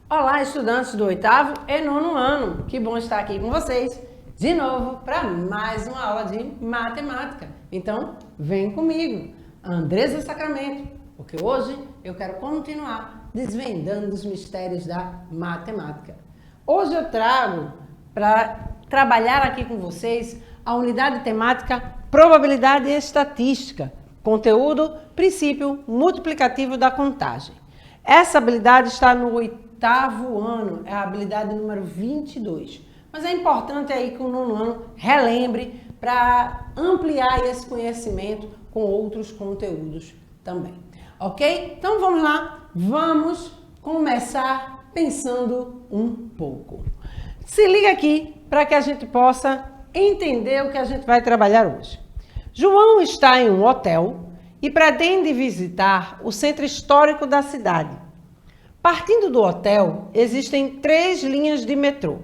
Olá, estudantes do 8º e 9º ano. Que bom estar aqui com vocês de novo para mais uma aula de matemática. Então, vem comigo, Andresa Sacramento, porque hoje eu quero continuar desvendando os mistérios da matemática. Hoje eu trago para trabalhar aqui com vocês a unidade temática Probabilidade e Estatística, conteúdo Princípio Multiplicativo da Contagem. Essa habilidade está no 8º ano, é a habilidade número 22. Mas é importante aí que o 9º ano relembre para ampliar esse conhecimento com outros conteúdos também. Ok? Então vamos lá, vamos começar pensando um pouco. Se liga aqui para que a gente possa entender o que a gente vai trabalhar hoje. João está em um hotel e pretende visitar o centro histórico da cidade. Partindo do hotel, existem 3 linhas de metrô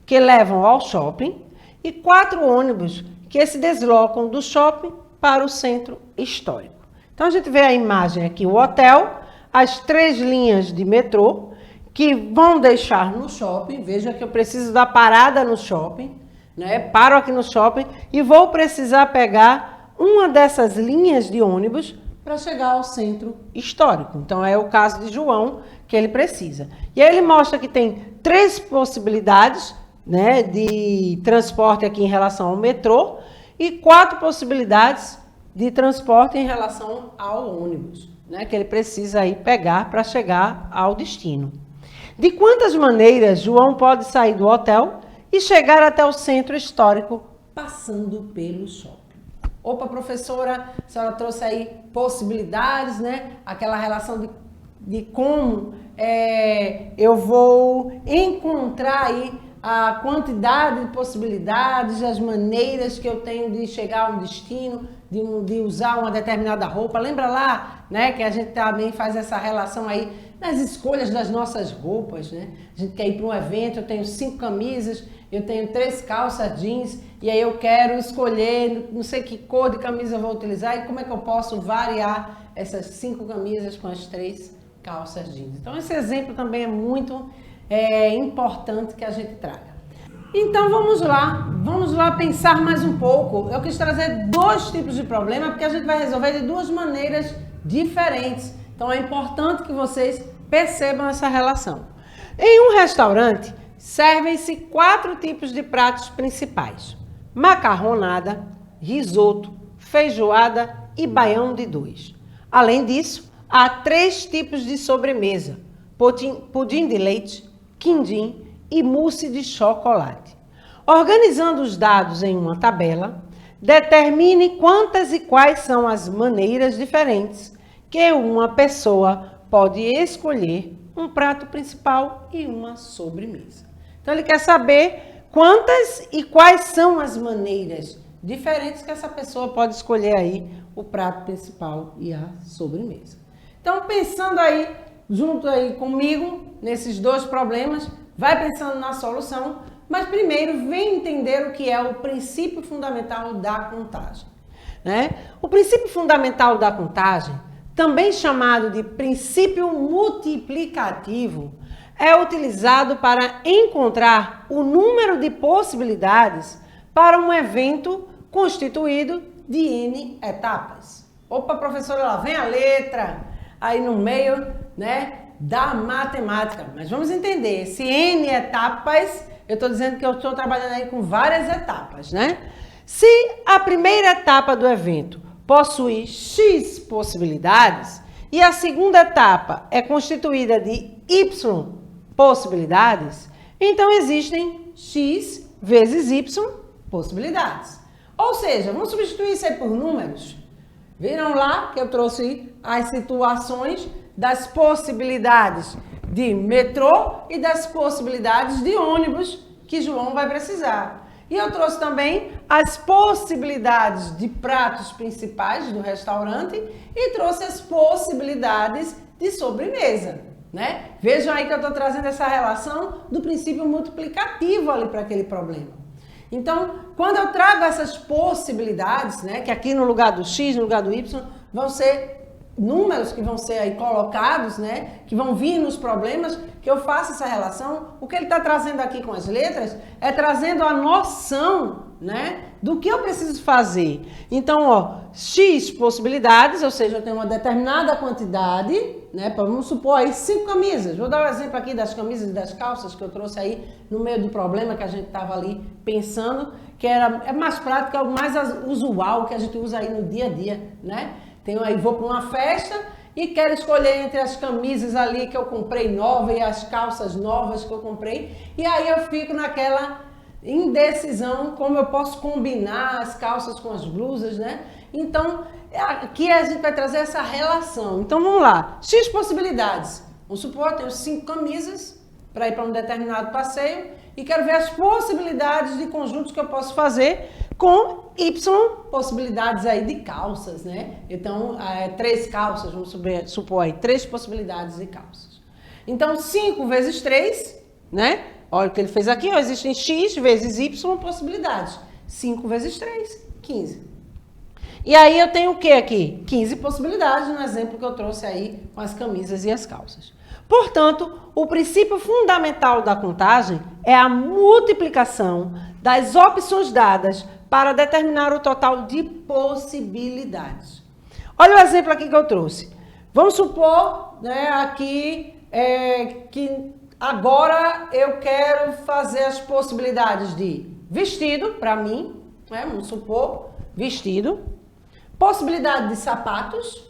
que levam ao shopping e 4 ônibus que se deslocam do shopping para o centro histórico. Então a gente vê a imagem aqui, o hotel, as 3 linhas de metrô que vão deixar no shopping. Veja que eu preciso da parada no shopping, né? Paro aqui no shopping e vou precisar pegar uma dessas linhas de ônibus para chegar ao centro histórico. Então é o caso de João que ele precisa. E aí ele mostra que tem 3 possibilidades, né, de transporte aqui em relação ao metrô e 4 possibilidades de transporte em relação ao ônibus, né, que ele precisa aí pegar para chegar ao destino. De quantas maneiras João pode sair do hotel e chegar até o centro histórico passando pelo shopping? Opa, professora, a senhora trouxe aí possibilidades, né? Aquela relação de como eu vou encontrar aí a quantidade de possibilidades, as maneiras que eu tenho de chegar a um destino, de usar uma determinada roupa. Lembra lá, né, que a gente também faz essa relação aí nas escolhas das nossas roupas, né? A gente quer ir para um evento, eu tenho 5 camisas, eu tenho 3 calças jeans, e aí eu quero escolher, não sei que cor de camisa eu vou utilizar e como é que eu posso variar essas 5 camisas com as 3 calças jeans. Então esse exemplo também é muito importante que a gente traga. Então vamos lá pensar mais um pouco. Eu quis trazer 2 tipos de problema, porque a gente vai resolver de 2 maneiras diferentes. Então é importante que vocês percebam essa relação. Em um restaurante, servem-se 4 tipos de pratos principais: macarronada, risoto, feijoada e baião de 2. Além disso, há 3 tipos de sobremesa: pudim de leite, quindim e mousse de chocolate. Organizando os dados em uma tabela, determine quantas e quais são as maneiras diferentes que uma pessoa pode escolher um prato principal e uma sobremesa. Então ele quer saber quantas e quais são as maneiras diferentes que essa pessoa pode escolher aí o prato principal e a sobremesa. Então pensando aí, junto aí comigo, nesses 2 problemas, vai pensando na solução, mas primeiro vem entender o que é o princípio fundamental da contagem, né? O princípio fundamental da contagem, também chamado de princípio multiplicativo, é utilizado para encontrar o número de possibilidades para um evento constituído de N etapas. Opa, professora, lá vem a letra aí no meio, né, da matemática. Mas vamos entender, se N etapas, eu estou dizendo que eu estou trabalhando aí com várias etapas, né? Se a primeira etapa do evento possui X possibilidades e a segunda etapa é constituída de Y possibilidades, então existem X vezes Y possibilidades. Ou seja, vamos substituir isso aí por números. Viram lá que eu trouxe as situações das possibilidades de metrô e das possibilidades de ônibus que João vai precisar. E eu trouxe também as possibilidades de pratos principais do restaurante e trouxe as possibilidades de sobremesa, né? Vejam aí que eu estou trazendo essa relação do princípio multiplicativo ali para aquele problema. Então, quando eu trago essas possibilidades, né, que aqui no lugar do x, no lugar do y, vão ser números que vão ser aí colocados, né, que vão vir nos problemas, que eu faço essa relação, o que ele está trazendo aqui com as letras é trazendo a noção, né, do que eu preciso fazer. Então, ó, x possibilidades, ou seja, eu tenho uma determinada quantidade, né, vamos supor aí 5 camisas. Vou dar um exemplo aqui das camisas e das calças que eu trouxe aí no meio do problema que a gente estava ali pensando, que é mais prático, é o mais usual que a gente usa aí no dia a dia, né? Tenho aí, vou para uma festa e quero escolher entre as camisas ali que eu comprei nova e as calças novas que eu comprei. E aí eu fico naquela indecisão, como eu posso combinar as calças com as blusas, né? Então, aqui a gente vai trazer essa relação. Então, vamos lá. X possibilidades. Vamos supor, eu tenho 5 camisas para ir para um determinado passeio e quero ver as possibilidades de conjuntos que eu posso fazer com Y possibilidades aí de calças, né? Então, 3 calças, vamos supor aí, 3 possibilidades de calças. Então, 5 vezes 3, né? Olha o que ele fez aqui, ó, existem X vezes Y possibilidades. 5 vezes 3, 15. E aí eu tenho o que aqui? 15 possibilidades no exemplo que eu trouxe aí com as camisas e as calças. Portanto, o princípio fundamental da contagem é a multiplicação das opções dadas para determinar o total de possibilidades. Olha o exemplo aqui que eu trouxe. Vamos supor, né, aqui que agora eu quero fazer as possibilidades de vestido, para mim, né, vamos supor, vestido, possibilidade de sapatos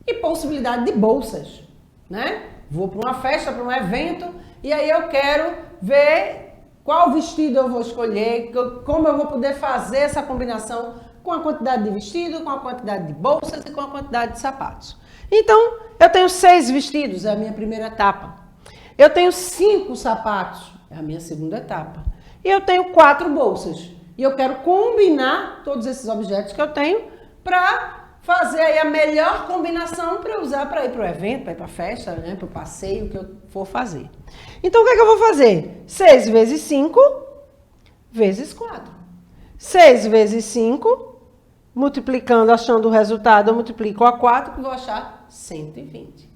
e possibilidade de bolsas, né? Vou para uma festa, para um evento, e aí eu quero ver qual vestido eu vou escolher, como eu vou poder fazer essa combinação com a quantidade de vestido, com a quantidade de bolsas e com a quantidade de sapatos. Então, eu tenho 6 vestidos, é a minha primeira etapa. Eu tenho 5 sapatos, é a minha segunda etapa. E eu tenho 4 bolsas. E eu quero combinar todos esses objetos que eu tenho para fazer aí a melhor combinação para usar para ir para o evento, para ir para a festa, né, para o passeio que eu for fazer. Então, o que é que eu vou fazer? 6 vezes 5 vezes 4. 6 vezes 5, multiplicando, achando o resultado, eu multiplico a 4, que vou achar 120.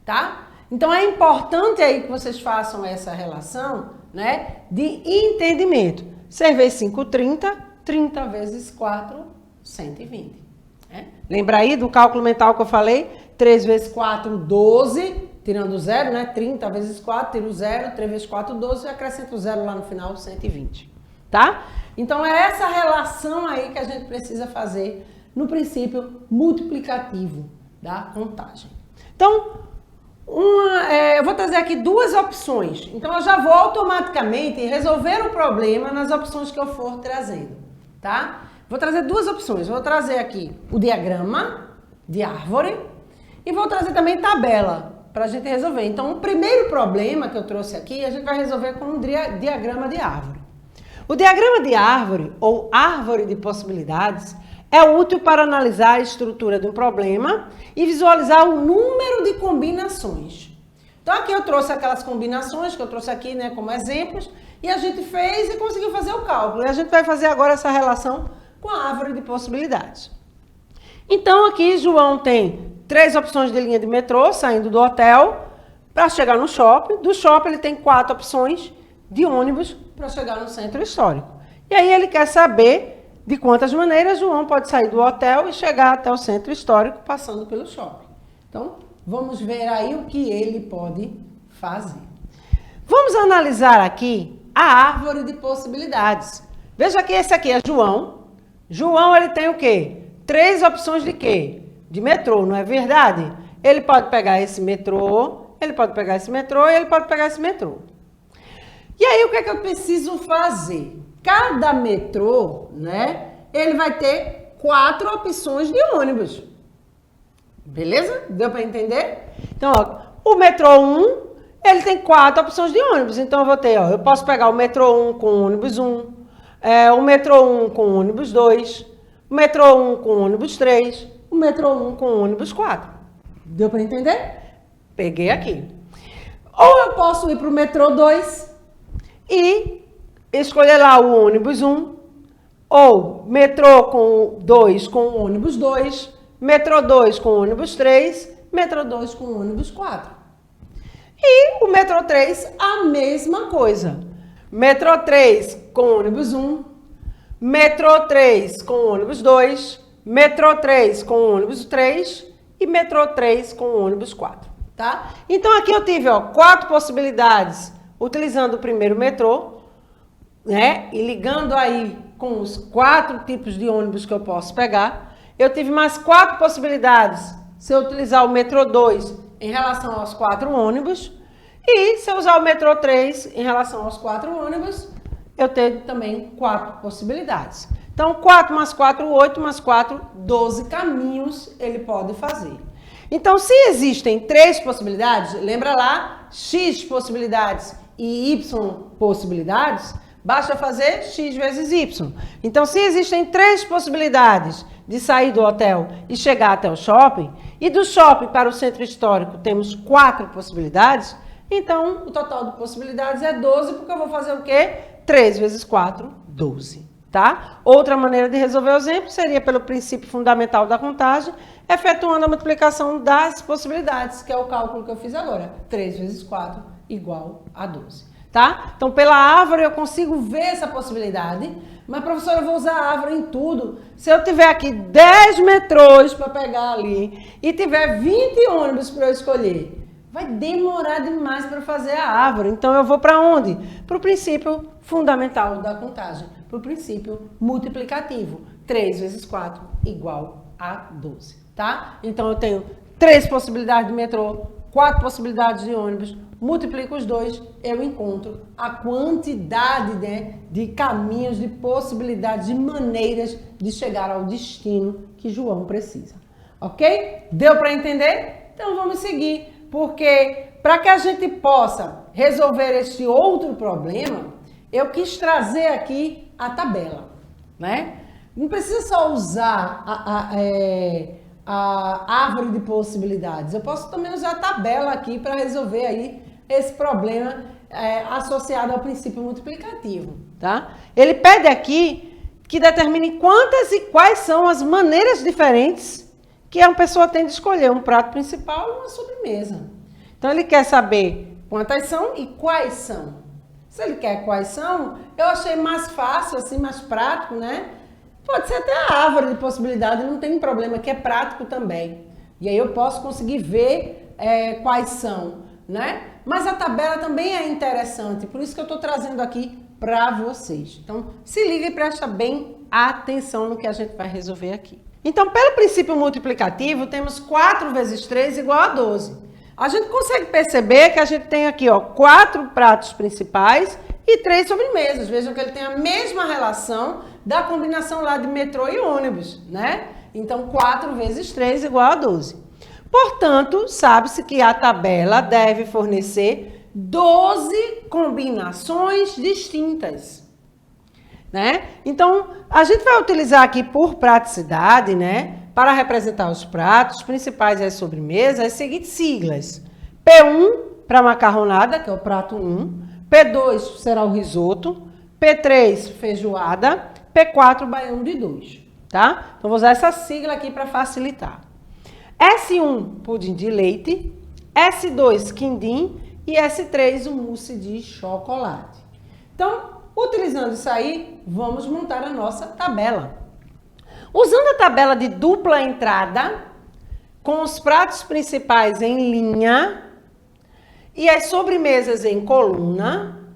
Tá? Então, é importante aí que vocês façam essa relação, né, de entendimento. 6 vezes 5, 30. 30 vezes 4, 120. Lembra aí do cálculo mental que eu falei? 3 vezes 4, 12, tirando o zero, né? 30 vezes 4, tiro o zero, 3 vezes 4, 12, e acrescento o zero lá no final, 120. Tá? Então, é essa relação aí que a gente precisa fazer no princípio multiplicativo da contagem. Então, eu vou trazer aqui 2 opções. Então, eu já vou automaticamente resolver o problema nas opções que eu for trazendo, tá? Vou trazer 2 opções. Vou trazer aqui o diagrama de árvore e vou trazer também tabela para a gente resolver. Então, o primeiro problema que eu trouxe aqui, a gente vai resolver com um diagrama de árvore. O diagrama de árvore, ou árvore de possibilidades, é útil para analisar a estrutura de um problema e visualizar o número de combinações. Então, aqui eu trouxe aquelas combinações que eu trouxe aqui, né, como exemplos, e a gente fez e conseguiu fazer o cálculo. E a gente vai fazer agora essa relação com a árvore de possibilidades. Então, aqui João tem 3 opções de linha de metrô saindo do hotel para chegar no shopping. Do shopping ele tem 4 opções de ônibus para chegar no centro histórico. E aí ele quer saber de quantas maneiras João pode sair do hotel e chegar até o centro histórico passando pelo shopping. Então, vamos ver aí o que ele pode fazer. Vamos analisar aqui a árvore de possibilidades. Veja que esse aqui é João. João, ele tem o quê? 3 opções de quê? De metrô, não é verdade? Ele pode pegar esse metrô, ele pode pegar esse metrô e ele pode pegar esse metrô. E aí, o que é que eu preciso fazer? Cada metrô, né, ele vai ter 4 opções de ônibus. Beleza? Deu para entender? Então, ó, o metrô 1, ele tem 4 opções de ônibus. Então, eu vou ter, ó, eu posso pegar o metrô 1 com o ônibus 1, o metrô 1 com o ônibus 2, o metrô 1 com o ônibus 3, o metrô 1 com o ônibus 4. Deu para entender? Peguei aqui. Ou eu posso ir para o metrô 2 e escolher lá o ônibus 1, ou metrô com 2 com o ônibus 2, metrô 2 com o ônibus 3, metrô 2 com o ônibus 4. E o metrô 3, a mesma coisa. Metrô 3 com o ônibus 1, metrô 3 com o ônibus 2, metrô 3 com o ônibus 3 e metrô 3 com o ônibus 4, tá? Então aqui eu tive, ó, 4 possibilidades utilizando o primeiro metrô, né? E ligando aí com os 4 tipos de ônibus que eu posso pegar. Eu tive mais 4 possibilidades se eu utilizar o metrô 2 em relação aos 4 ônibus. E se eu usar o metrô 3 em relação aos 4 ônibus, eu tenho também 4 possibilidades. Então, 4 mais 4, 8 mais 4, 12 caminhos ele pode fazer. Então, se existem 3 possibilidades, lembra lá, X possibilidades e Y possibilidades, basta fazer X vezes Y. Então, se existem 3 possibilidades de sair do hotel e chegar até o shopping, e do shopping para o centro histórico temos 4 possibilidades, então o total de possibilidades é 12, porque eu vou fazer o quê? 3 vezes 4, 12. Tá? Outra maneira de resolver o exemplo seria pelo princípio fundamental da contagem, efetuando a multiplicação das possibilidades, que é o cálculo que eu fiz agora. 3 vezes 4 igual a 12. Tá? Então, pela árvore eu consigo ver essa possibilidade, mas, professora, eu vou usar a árvore em tudo. Se eu tiver aqui 10 metrôs para pegar ali e tiver 20 ônibus para eu escolher, vai demorar demais para fazer a árvore. Então, eu vou para onde? Para o princípio fundamental da contagem, para o princípio multiplicativo. 3 vezes 4 igual a 12. Tá? Então, eu tenho 3 possibilidades de metrô, 4 possibilidades de ônibus, multiplico os 2, eu encontro a quantidade, né, de caminhos, de possibilidades, de maneiras de chegar ao destino que João precisa. Ok? Deu para entender? Então vamos seguir, porque para que a gente possa resolver este outro problema, eu quis trazer aqui a tabela, né? Não precisa só usar a árvore de possibilidades. Eu posso também usar a tabela aqui para resolver aí esse problema associado ao princípio multiplicativo, tá? Ele pede aqui que determine quantas e quais são as maneiras diferentes que a pessoa tem de escolher um prato principal ou uma sobremesa. Então, ele quer saber quantas são e quais são. Se ele quer quais são, eu achei mais fácil, assim, mais prático, né? Pode ser até a árvore de possibilidade, não tem problema, que é prático também. E aí eu posso conseguir ver quais são, né? Mas a tabela também é interessante, por isso que eu estou trazendo aqui para vocês. Então, se liga e presta bem atenção no que a gente vai resolver aqui. Então, pelo princípio multiplicativo, temos 4 vezes 3 igual a 12. A gente consegue perceber que a gente tem aqui, ó, 4 pratos principais e 3 sobremesas. Vejam que ele tem a mesma relação da combinação lá de metrô e ônibus, né? Então, 4 vezes 3 igual a 12. Portanto, sabe-se que a tabela deve fornecer 12 combinações distintas, né? Então, a gente vai utilizar aqui por praticidade, né? Para representar os pratos principais e as sobremesas, as seguintes siglas. P1 para macarronada, que é o prato 1. P2 será o risoto. P3, feijoada. P4, baião de 2, tá? Então, vou usar essa sigla aqui para facilitar. S1, pudim de leite. S2, quindim. E S3, o mousse de chocolate. Então, utilizando isso aí, vamos montar a nossa tabela. Usando a tabela de dupla entrada, com os pratos principais em linha e as sobremesas em coluna,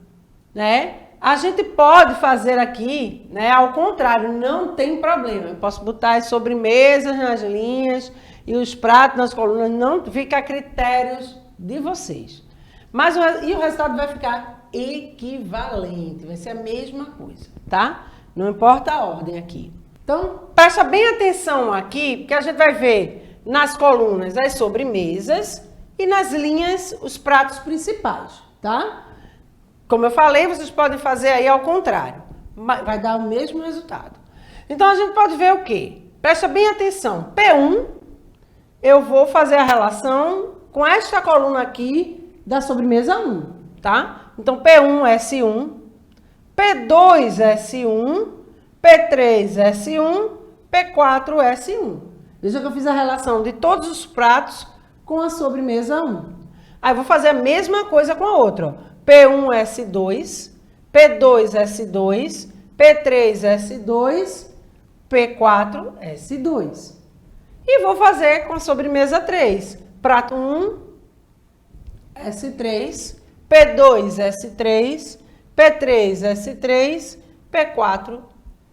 né? A gente pode fazer aqui, né, ao contrário, não tem problema. Eu posso botar as sobremesas nas linhas e os pratos nas colunas, não fica a critérios de vocês. Mas o resultado vai ficar equivalente, vai ser a mesma coisa, tá? Não importa a ordem aqui. Então, presta bem atenção aqui, porque a gente vai ver nas colunas as sobremesas e nas linhas os pratos principais, tá? Como eu falei, vocês podem fazer aí ao contrário, vai dar o mesmo resultado. Então a gente pode ver o quê? Presta bem atenção, P1, eu vou fazer a relação com esta coluna aqui da sobremesa 1, tá? Então P1 S1, P2 S1, P3 S1, P4 S1. Veja que eu fiz a relação de todos os pratos com a sobremesa 1. Aí vou fazer a mesma coisa com a outra, ó. P1 S2, P2 S2, P3 S2, P4 S2. E vou fazer com a sobremesa 3. Prato 1, S3, P2 S3, P3 S3, P4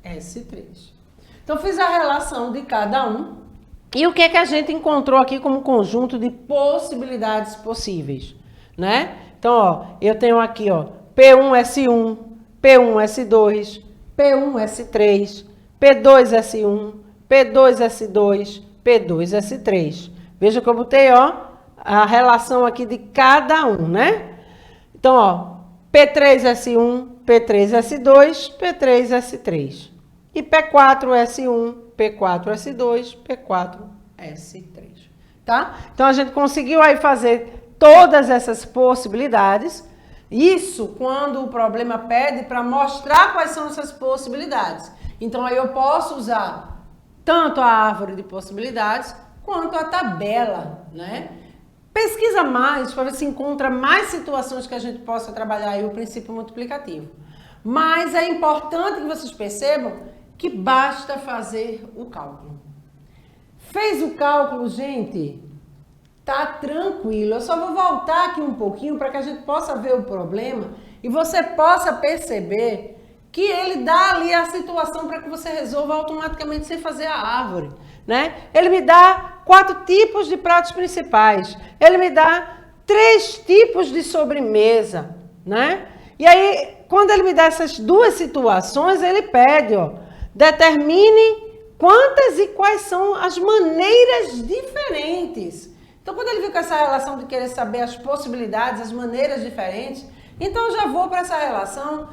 S3. Então, fiz a relação de cada um. E o que é que a gente encontrou aqui como conjunto de possibilidades possíveis, né? Então, ó, eu tenho aqui, ó, P1 S1, P1 S2, P1 S3, P2 S1, P2 S2, P2 S3. Veja que eu botei, ó, a relação aqui de cada um, né? Então, ó, P3 S1, P3 S2, P3 S3. E P4 S1, P4 S2, P4 S3, tá? Então, a gente conseguiu aí fazer todas essas possibilidades. Isso quando o problema pede para mostrar quais são essas possibilidades. Então, aí eu posso usar tanto a árvore de possibilidades quanto a tabela, né? Pesquisa mais para ver se encontra mais situações que a gente possa trabalhar aí o princípio multiplicativo. Mas é importante que vocês percebam que basta fazer o cálculo. Fez o cálculo, gente? Tá tranquilo. Eu só vou voltar aqui um pouquinho para que a gente possa ver o problema e você possa perceber que ele dá ali a situação para que você resolva automaticamente sem fazer a árvore, né? Ele me dá 4 tipos de pratos principais. Ele me dá 3 tipos de sobremesa, né? E aí, quando ele me dá essas 2 situações, ele pede, ó, determine quantas e quais são as maneiras diferentes. Então, quando ele viu com essa relação de querer saber as possibilidades, as maneiras diferentes, então eu já vou para essa relação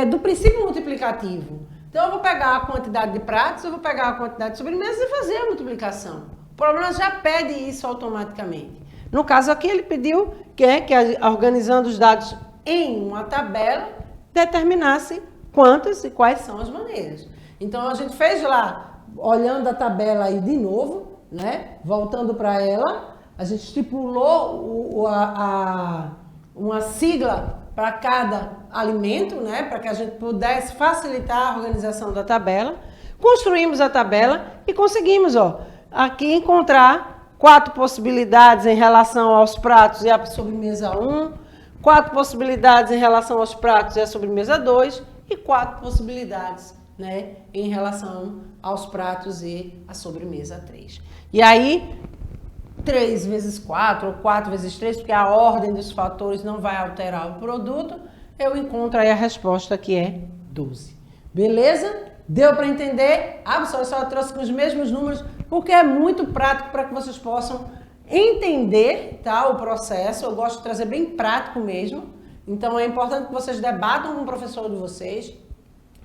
do princípio multiplicativo. Então, eu vou pegar a quantidade de pratos, eu vou pegar a quantidade de sobremesas e fazer a multiplicação. O problema já pede isso automaticamente. No caso aqui, ele pediu que organizando os dados em uma tabela, determinasse quantas e quais são as maneiras. Então, a gente fez lá, olhando a tabela aí de novo, né? Voltando para ela, a gente estipulou uma sigla para cada alimento, né? Para que a gente pudesse facilitar a organização da tabela. Construímos a tabela e conseguimos, ó, aqui encontrar 4 possibilidades em relação aos pratos e a sobremesa 1, 4 possibilidades em relação aos pratos e a sobremesa 2 e 4 possibilidades, né, em relação aos pratos e a sobremesa 3. E aí, 3 vezes 4 ou 4 vezes 3, porque a ordem dos fatores não vai alterar o produto, eu encontro aí a resposta que é 12. Beleza? Deu para entender? A só trouxe com os mesmos números, porque é muito prático para que vocês possam entender, tá, o processo. Eu gosto de trazer bem prático mesmo. Então, é importante que vocês debatam com o professor de vocês,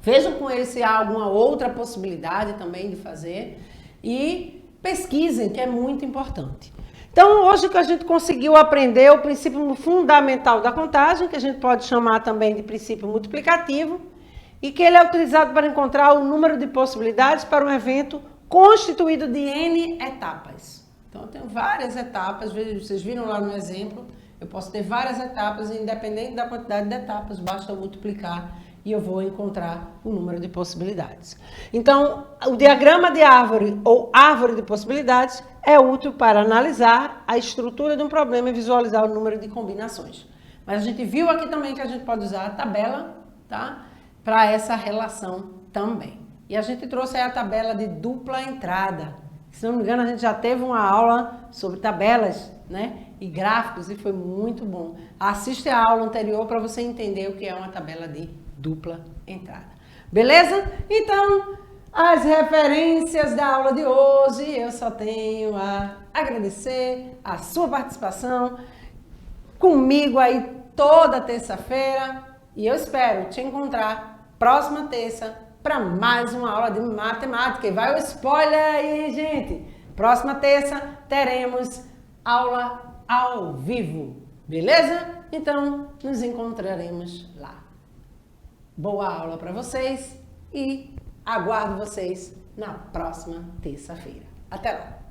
vejam com ele se há alguma outra possibilidade também de fazer e pesquisem, que é muito importante. Então, hoje que a gente conseguiu aprender o princípio fundamental da contagem, que a gente pode chamar também de princípio multiplicativo, e que ele é utilizado para encontrar o número de possibilidades para um evento constituído de N etapas. Então, eu tenho várias etapas, vocês viram lá no exemplo, eu posso ter várias etapas, e independente da quantidade de etapas, basta eu multiplicar e eu vou encontrar o número de possibilidades. Então, o diagrama de árvore ou árvore de possibilidades é útil para analisar a estrutura de um problema e visualizar o número de combinações. Mas a gente viu aqui também que a gente pode usar a tabela, tá? Para essa relação também. E a gente trouxe aí a tabela de dupla entrada. Se não me engano, a gente já teve uma aula sobre tabelas, né? E gráficos, e foi muito bom. Assiste a aula anterior para você entender o que é uma tabela de dupla entrada. Beleza? Então, as referências da aula de hoje. Eu só tenho a agradecer a sua participação comigo aí toda terça-feira e eu espero te encontrar próxima terça para mais uma aula de matemática. E vai o spoiler aí, gente! Próxima terça teremos aula ao vivo, beleza? Então, nos encontraremos lá. Boa aula para vocês e aguardo vocês na próxima terça-feira. Até lá!